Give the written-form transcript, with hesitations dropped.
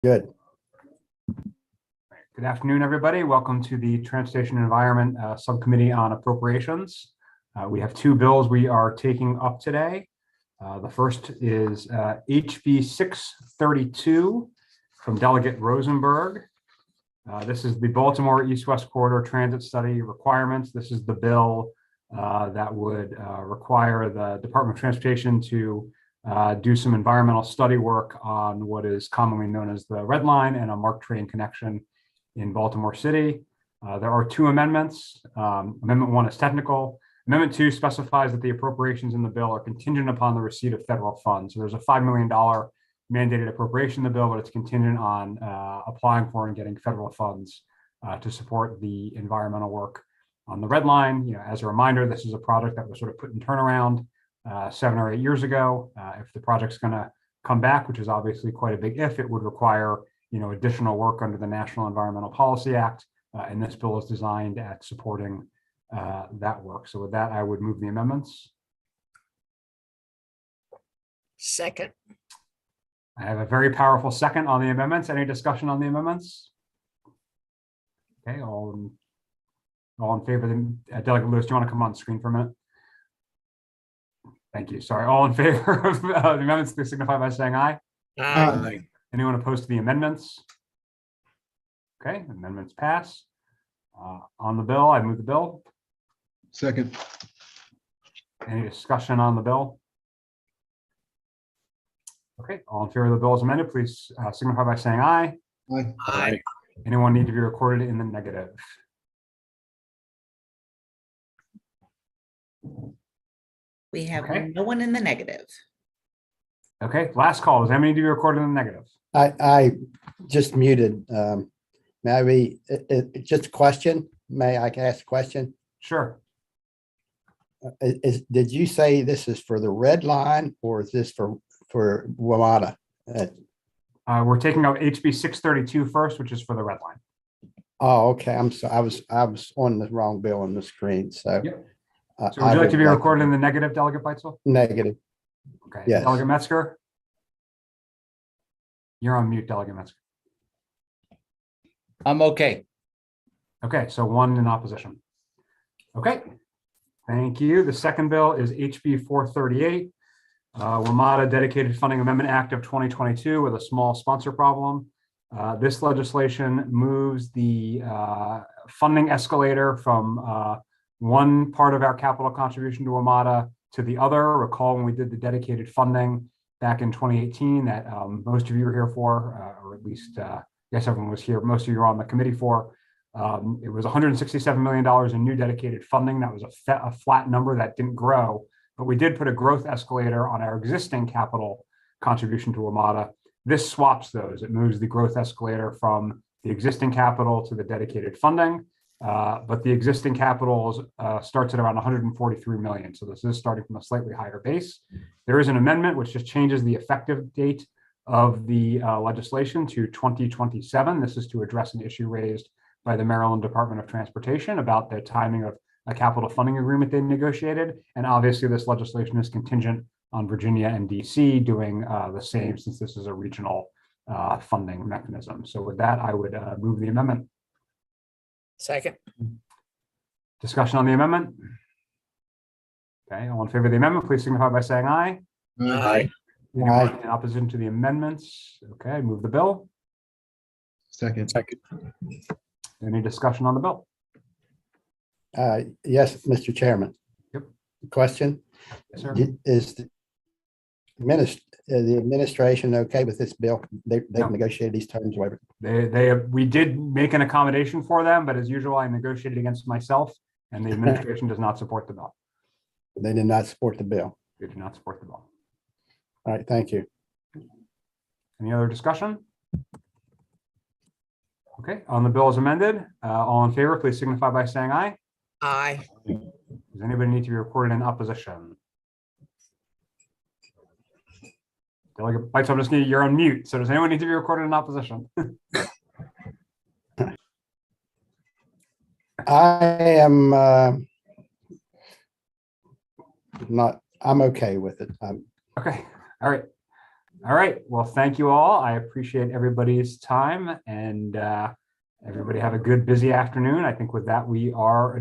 Good. Good afternoon, everybody. Welcome to the Transportation and Environment Subcommittee on Appropriations. We have two bills we are taking up today. The first is HB 632 from Delegate Rosenberg. This is the Baltimore East-West Corridor Transit Study requirements. This is the bill that would require the Department of Transportation to do some environmental study work on what is commonly known as the Red Line and a MARC train connection in Baltimore City. There are two amendments. Amendment 1 is technical. Amendment 2 specifies that the appropriations in the bill are contingent upon the receipt of federal funds. So there's a $5 million mandated appropriation in the bill, but it's contingent on applying for and getting federal funds to support the environmental work on the Red Line. You know, as a reminder, this is a project that was sort of put in turnaround 7 or 8 years ago. If the project's going to come back, which is obviously quite a big if, it would require additional work under the National Environmental Policy Act, and this bill is designed at supporting that work. So with that, I would move the amendments. Second. I have a very powerful second on the amendments. Any discussion on the amendments? Okay, all in favor of them. Delegate Lewis, do you want to come on screen for a minute? Thank you. Sorry. All in favor of the amendments, please signify by saying aye. Aye. Anyone opposed to the amendments? Okay, amendments pass. On the bill, I move the bill. Second. Any discussion on the bill? Okay, all in favor of the bill as amended, please signify by saying aye. Aye. Aye. Anyone need to be recorded in the negative? We have Okay. no one in the negative. Okay, last call. Does anyone need to be recorded in the negative? I just muted. Maybe just a question. May I ask a question? Sure. Did you say this is for the Red Line or is this for WMATA? We're taking out HB 632 first, which is for the Red Line. Oh, okay. I'm sorry. I was on the wrong bill on the screen. So, Yep. So would you like to be recorded in the negative, Delegate Beitzel? negative? Okay. Yes. Delegate Metzger? You're on mute, Delegate Metzger. I'm okay. Okay, so 1 in opposition. Okay, thank you. The second bill is HB 438, WMATA Dedicated Funding Amendment Act of 2022 with a small sponsor problem. This legislation moves the funding escalator from one part of our capital contribution to WMATA to the other. Recall when we did the dedicated funding back in 2018 that most of you were here for, or at least yes, everyone was here. Most of you were on the committee for. It was $167 million in new dedicated funding. That was a flat number that didn't grow, but we did put a growth escalator on our existing capital contribution to WMATA. This swaps those. It moves the growth escalator from the existing capital to the dedicated funding, but the existing capital starts at around 143 million. So this is starting from a slightly higher base. There is an amendment which just changes the effective date of the legislation to 2027. This is to address an issue raised by the Maryland Department of Transportation about the timing of a capital funding agreement they negotiated. And obviously this legislation is contingent on Virginia and DC doing the same, since this is a regional funding mechanism. So with that, I would move the amendment. Second. Discussion on the amendment? Okay, all in favor of the amendment, please signify by saying aye. Aye. Anyone in opposition to the amendments? Okay, move the bill. Second. Any discussion on the bill? Yes, Mr. Chairman. Yep. Question. Yes, sir. Is the administration okay with this bill? They've No. negotiated these terms, whatever. We did make an accommodation for them, but as usual, I negotiated against myself, and the administration does not support the bill. They did not support the bill. They do not support the bill. All right, thank you. Any other discussion? Okay, on the bill as amended, all in favor, please signify by saying aye. Aye. Does anybody need to be recorded in opposition? Delegate Bites, I'm just going to, you're on mute. So does anyone need to be recorded in opposition? I am I'm okay with it. Okay, all right. All right. Well, thank you all. I appreciate everybody's time and everybody have a good busy afternoon. I think with that, we are